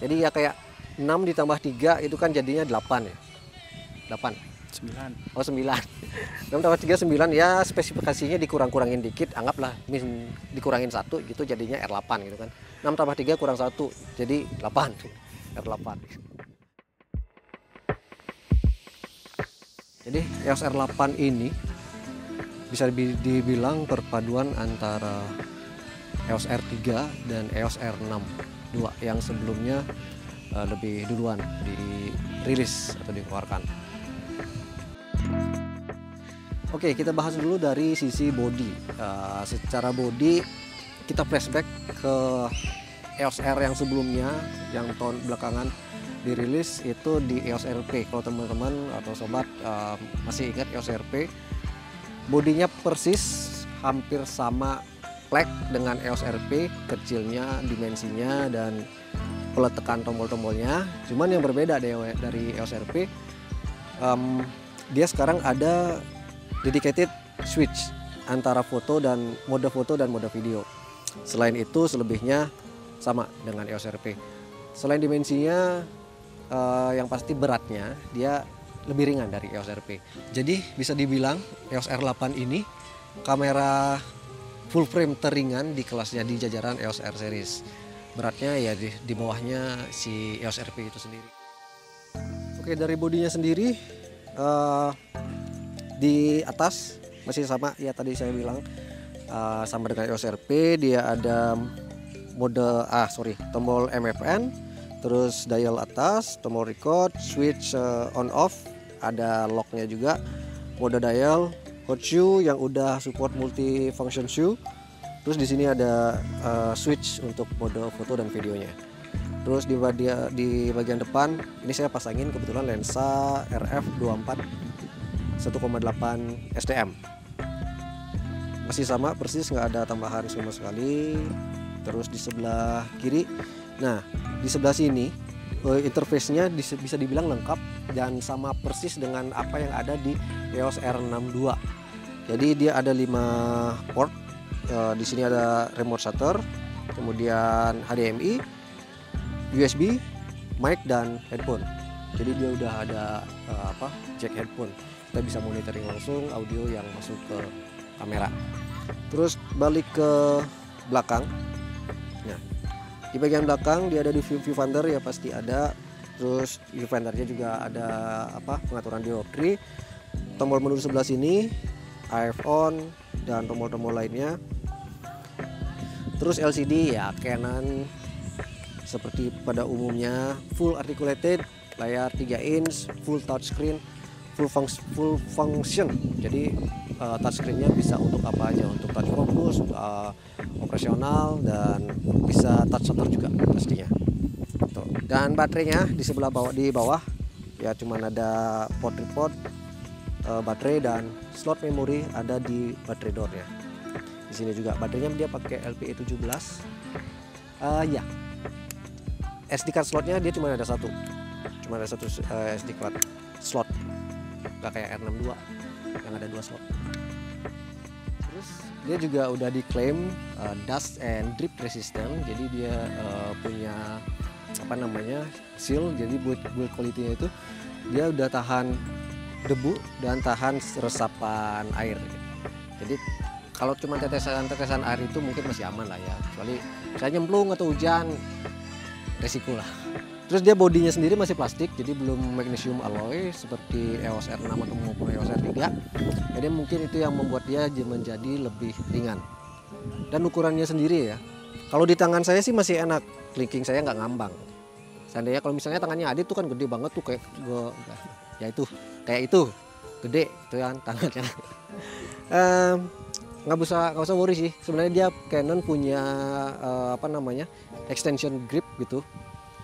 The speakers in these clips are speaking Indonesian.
Jadi ya kayak 6 ditambah 3 itu kan jadinya 8 ya. 8. 9. Oh 9. 6 tambah 3 9 ya, spesifikasinya dikurang-kurangin dikit, anggaplah dikurangin 1 gitu jadinya R8 gitu kan. 6 tambah 3 kurang 1 jadi 8. R8. Jadi EOS R8 ini bisa dibilang perpaduan antara EOS R3 dan EOS R6 yang sebelumnya lebih duluan dirilis atau dikeluarkan. Oke, kita bahas dulu dari sisi body. Secara body kita flashback ke EOS R yang sebelumnya, yang tahun belakangan dirilis itu di EOS RP. Kalau teman-teman atau sobat masih ingat EOS RP, bodinya persis hampir sama plek dengan EOS RP, kecilnya, dimensinya, dan peletakan tombol-tombolnya. Cuman yang berbeda dari EOS RP, dia sekarang ada dedicated switch antara mode foto dan mode video. Selain itu selebihnya sama dengan EOS RP. Selain dimensinya, yang pasti beratnya dia lebih ringan dari EOS RP. Jadi bisa dibilang EOS R8 ini kamera full frame teringan di kelasnya di jajaran EOS R series. Beratnya ya di bawahnya si EOS RP itu sendiri. Oke, dari bodinya sendiri di atas masih sama ya, tadi saya bilang sama dengan EOS RP. Dia ada tombol MFN, terus dial atas, tombol record, switch on off, ada locknya juga, mode dial, hot shoe yang udah support multi function shoe. Terus di sini ada switch untuk mode foto dan videonya. Terus di bagian depan ini saya pasangin kebetulan lensa RF 24 1,8 STM. Masih sama persis, nggak ada tambahan sama sekali. Terus di sebelah kiri, nah di sebelah sini interface-nya bisa dibilang lengkap dan sama persis dengan apa yang ada di EOS R62. Jadi dia ada 5 port. Di sini ada remote shutter, kemudian HDMI, USB, mic, dan headphone. Jadi dia udah ada jack headphone. Kita bisa monitoring langsung audio yang masuk ke kamera. Terus balik ke belakang. Nah, di bagian belakang dia ada di viewfinder ya, pasti ada. Terus viewfindernya juga ada pengaturan dioptri. Tombol menu sebelah sini, AF on, dan tombol-tombol lainnya. Terus LCD ya Canon seperti pada umumnya, full articulated, layar 3 inch, full touchscreen, full function. Jadi touchscreennya bisa untuk apa aja, untuk touch focus, operasional, dan bisa touch shutter juga pastinya. Tuh. Dan baterainya di bawah ya cuman ada port report, baterai, dan slot memori ada di baterai door-nya. Di sini juga baterainya dia pakai LPE17. Ya. SD card slotnya dia cuma ada satu. SD card slot. Gak kayak R62 yang ada 2 slot. Terus dia juga udah diklaim dust and drip resistant. Jadi dia punya seal. Jadi build quality-nya itu dia udah tahan debu dan tahan resapan air. Jadi kalau cuma tetesan air itu mungkin masih aman lah ya, kecuali saya nyemplung atau hujan, resiko lah. Terus dia bodinya sendiri masih plastik, jadi belum magnesium alloy seperti EOS R6 atau maupun EOS R3. Jadi mungkin itu yang membuat dia menjadi lebih ringan. Dan ukurannya sendiri ya, kalau di tangan saya sih masih enak, kelingking saya nggak ngambang. Seandainya kalau misalnya tangannya Adit tuh kan gede banget tuh, kayak itu gede itu kan tangannya. Nggak usah worry sih, sebenarnya dia Canon punya extension grip gitu,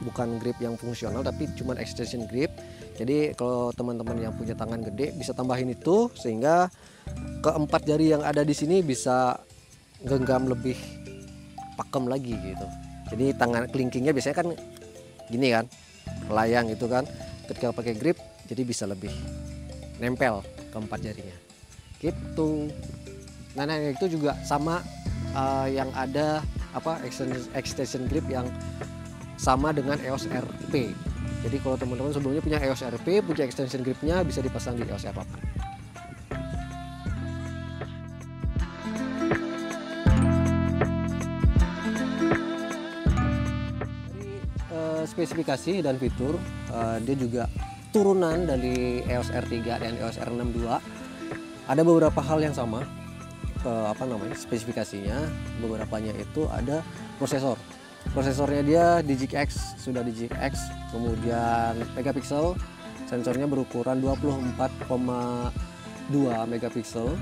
bukan grip yang fungsional tapi cuman extension grip. Jadi kalau teman-teman yang punya tangan gede bisa tambahin itu, sehingga keempat jari yang ada di sini bisa genggam lebih pakem lagi gitu. Jadi tangan kelingkingnya biasanya kan gini kan, melayang gitu kan, ketika pakai grip jadi bisa lebih nempel keempat jarinya gitu. Nah itu juga sama yang ada extension grip yang sama dengan EOS RP. Jadi kalau teman-teman sebelumnya punya EOS RP, punya extension gripnya, bisa dipasang di EOS R8. Dari spesifikasi dan fitur, dia juga turunan dari EOS R3 dan EOS R62. Ada beberapa hal yang sama, spesifikasinya. Beberapanya itu ada prosesor. Prosesornya dia DigiX, sudah DigiX, kemudian megapiksel, sensornya berukuran 24,2 megapiksel,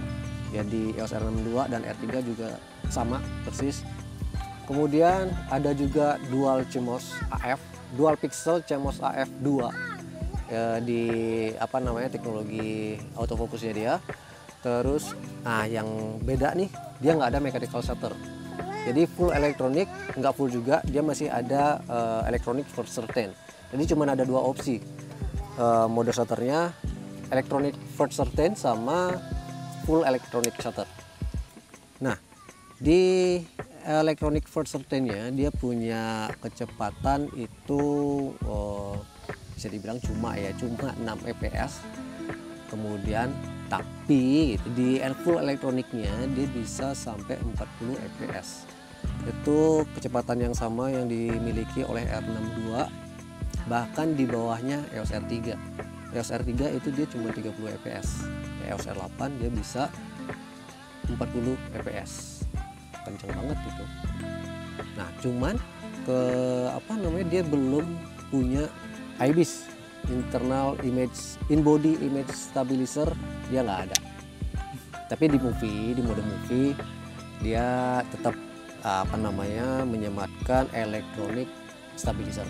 ya di EOS R62 dan R3 juga sama persis. Kemudian ada juga dual CMOS AF, dual pixel CMOS AF 2 ya, di teknologi autofocusnya dia. Terus, yang beda nih, dia nggak ada mechanical shutter. Jadi full elektronik, nggak full juga, dia masih ada electronic for certain. Jadi cuma ada dua opsi mode shutternya, electronic for certain sama full electronic shutter. Nah, di electronic for certain-nya dia punya kecepatan itu bisa dibilang cuma 6 fps. Kemudian tapi di full elektroniknya dia bisa sampai 40 fps. Itu kecepatan yang sama yang dimiliki oleh R62, bahkan di bawahnya EOS R3. EOS R3 itu dia cuma 30 fps. EOS R8 dia bisa 40 fps. Kenceng banget gitu. Nah, cuman dia belum punya IBIS, internal image in-body image stabilizer, dia nggak ada. Tapi di mode movie dia tetap menyematkan electronic stabilizer,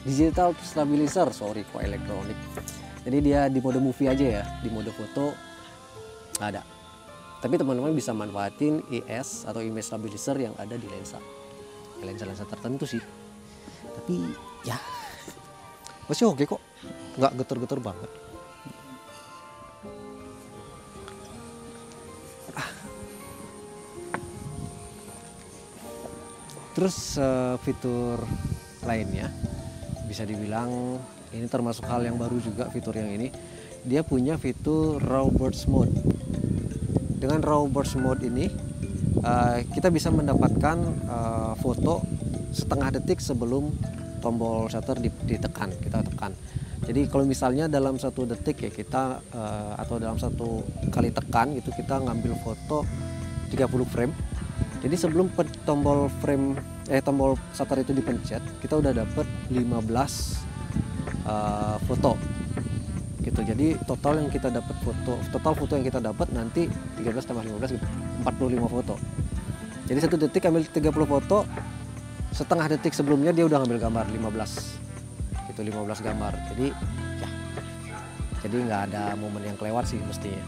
digital stabilizer, kok elektronik. Jadi dia di mode movie aja ya, di mode foto nggak ada. Tapi teman-teman bisa manfaatin IS atau image stabilizer yang ada di lensa tertentu sih. Tapi ya masih oke kok, nggak geter-geter banget. Terus fitur lainnya bisa dibilang ini termasuk hal yang baru juga. Fitur yang ini dia punya fitur raw burst mode. Dengan raw burst mode ini kita bisa mendapatkan foto setengah detik sebelum tombol shutter kita tekan. Jadi kalau misalnya dalam 1 detik ya kita atau dalam 1 kali tekan itu kita ngambil foto 30 frame. Jadi sebelum tombol shutter itu dipencet, kita udah dapet 15 foto gitu. Jadi total foto yang kita dapat nanti 13 tambah 15 gitu, 45 foto. Jadi 1 detik ambil 30 foto, setengah detik sebelumnya dia udah ngambil gambar 15 gambar. Jadi nggak ada momen yang kelewat sih mestinya.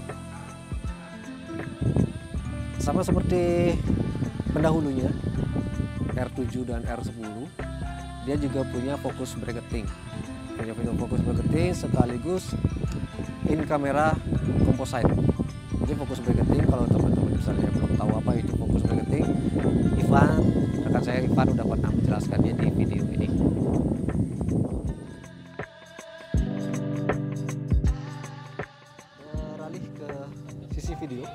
Sama seperti pendahulunya R7 dan R10, dia juga punya focus bracketing. Punya fitur focus bracketing sekaligus in camera composite. Jadi focus bracketing, kalau teman-teman misalnya belum tahu apa itu focus bracketing, rekan saya Ivan udah pernah menjelaskannya di video ini. Beralih ke sisi video.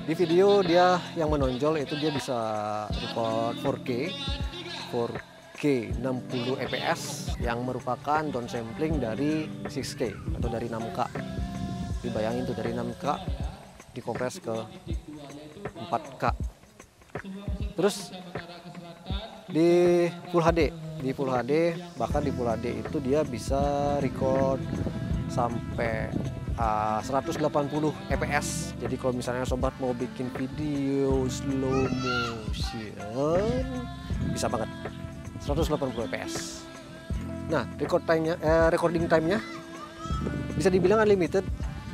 Di video dia yang menonjol itu dia bisa record 4K 60 fps yang merupakan downsampling dari 6K atau dari 6K. Dibayangin tuh, dari 6K dikompres ke 4K. Terus di Full HD, bahkan di Full HD itu dia bisa record sampai 180 fps. Jadi kalau misalnya sobat mau bikin video slow motion bisa banget 180 fps. Nah, recording time-nya bisa dibilang unlimited.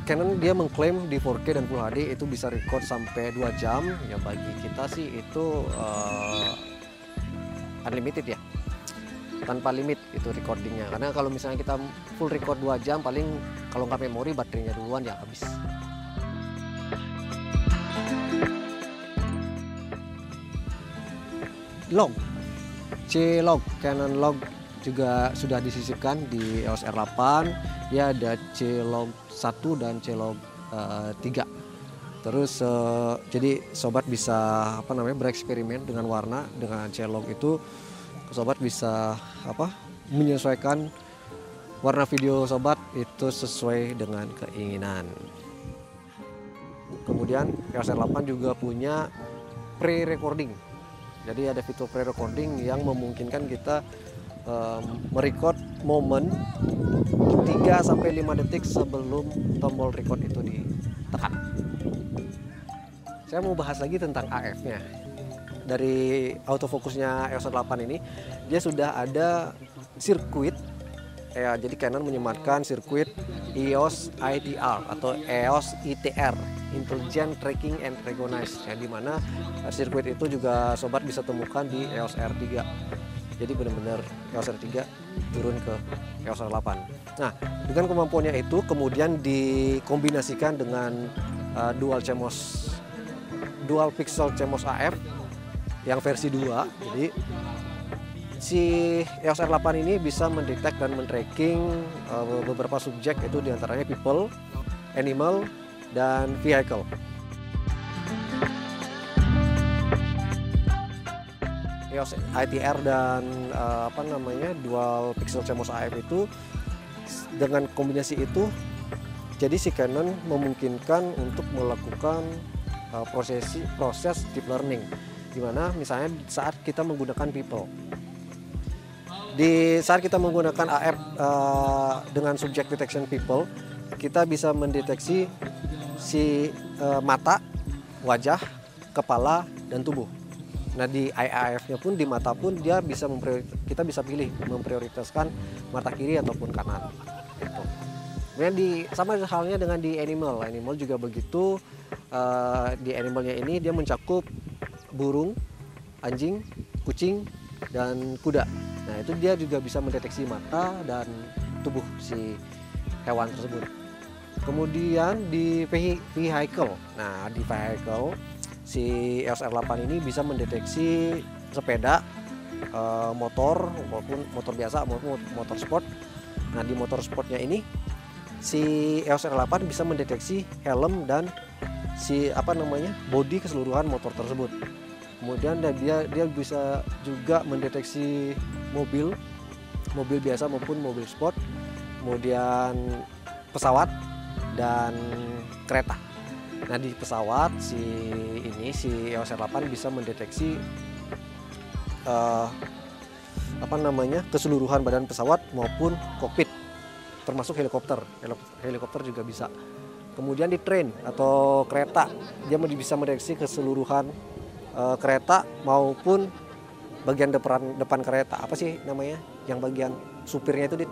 Canon dia mengklaim di 4K dan Full HD itu bisa record sampai 2 jam. Ya bagi kita sih itu unlimited ya, tanpa limit itu recordingnya. Karena kalau misalnya kita full record 2 jam, paling kalau nggak memori baterainya duluan ya habis. Long C-Log, Canon log juga sudah disisipkan di EOS R8. Ya ada C-Log 1 dan C-Log 3. Terus jadi sobat bisa bereksperimen dengan warna. Dengan C-Log itu sobat bisa menyesuaikan warna video sobat itu sesuai dengan keinginan. Kemudian EOS R8 juga punya pre-recording. Jadi ada fitur pre-recording yang memungkinkan kita merecord momen 3-5 detik sebelum tombol record itu ditekan. Saya mau bahas lagi tentang AF-nya. Dari autofokusnya EOS R8 ini, dia sudah ada sirkuit. Ya, jadi Canon menyematkan sirkuit EOS ITR atau EOS ITR, Intelligent Tracking and Recognize, yang dimana sirkuit itu juga sobat bisa temukan di EOS R3. Jadi benar-benar EOS R3 turun ke EOS R8. Nah, dengan kemampuannya itu kemudian dikombinasikan dengan dual pixel CMOS AF yang versi 2. Jadi si EOS R8 ini bisa mendetek dan men-tracking beberapa subjek, itu diantaranya people, animal, dan vehicle. EOS ITR dan dual pixel CMOS AF itu dengan kombinasi itu, jadi si Canon memungkinkan untuk melakukan proses deep learning, dimana misalnya saat kita menggunakan people, saat kita menggunakan AF dengan subject detection people, kita bisa mendeteksi si mata, wajah, kepala, dan tubuh. Nah di IAF-nya pun, di mata pun dia bisa kita bisa pilih memprioritaskan mata kiri ataupun kanan. Gitu. Kemudian sama halnya dengan di animal juga begitu. Di animalnya ini dia mencakup burung, anjing, kucing, dan kuda. Nah itu dia juga bisa mendeteksi mata dan tubuh si hewan tersebut. Kemudian di vehicle, nah di vehicle si EOS R8 ini bisa mendeteksi sepeda, motor maupun motor biasa maupun motor sport. Nah di motor sportnya ini si EOS R8 bisa mendeteksi helm dan si bodi keseluruhan motor tersebut. Kemudian dia bisa juga mendeteksi mobil biasa maupun mobil sport, kemudian pesawat dan kereta. Nah di pesawat si EOS R8 bisa mendeteksi keseluruhan badan pesawat maupun kokpit, termasuk helikopter juga bisa. Kemudian di train atau kereta, dia bisa mendeteksi keseluruhan kereta maupun bagian depan kereta. Apa sih namanya? Yang bagian supirnya itu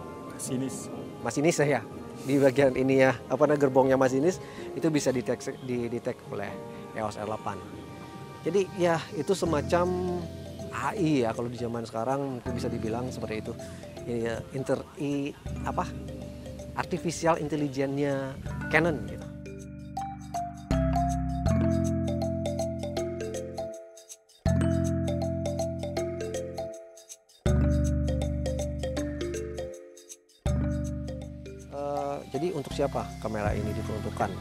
masinis ya. Di bagian ini ya, gerbongnya masinis itu bisa didetek oleh EOS R8. Jadi ya itu semacam AI ya kalau di zaman sekarang mungkin bisa dibilang seperti itu. Artificial intelligence-nya Canon gitu. Jadi untuk siapa kamera ini diperuntukkan?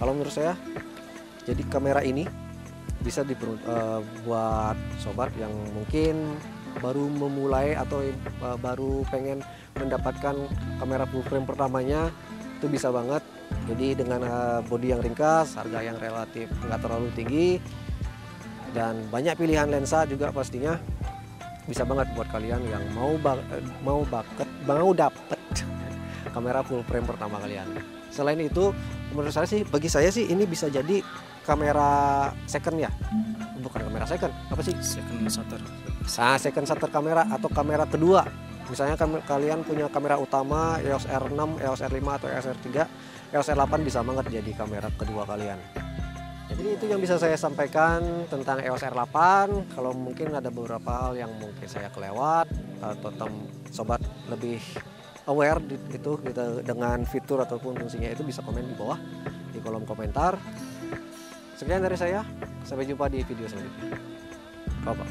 Kalau menurut saya, jadi kamera ini bisa buat sobat yang mungkin baru memulai atau baru pengen mendapatkan kamera full frame pertamanya, itu bisa banget. Jadi dengan bodi yang ringkas, harga yang relatif nggak terlalu tinggi, dan banyak pilihan lensa juga pastinya, bisa banget buat kalian yang mau dapet kamera full frame pertama kalian. Selain itu, menurut saya sih, bagi saya sih ini bisa jadi kamera second ya, bukan kamera second, apa sih? Second shutter. Second shutter kamera atau kamera kedua. Misalnya kalian punya kamera utama EOS R6, EOS R5 atau EOS R3, EOS R8 bisa banget jadi kamera kedua kalian. Jadi itu yang bisa saya sampaikan tentang EOS R8. Kalau mungkin ada beberapa hal yang mungkin saya kelewat atau sobat lebih aware itu dengan fitur ataupun fungsinya, itu bisa komen di bawah di kolom komentar. Sekian dari saya, sampai jumpa di video selanjutnya. Bye-bye.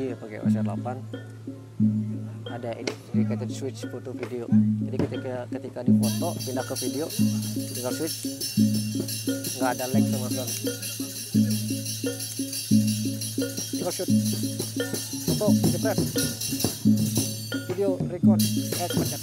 Iya, pakai OSR 8. Ada ini dedicated switch foto video. Jadi ketika di foto pindah ke video, tinggal switch, nggak ada lag sama sekali. Tinggal shoot, foto, jepret, video record, pencet.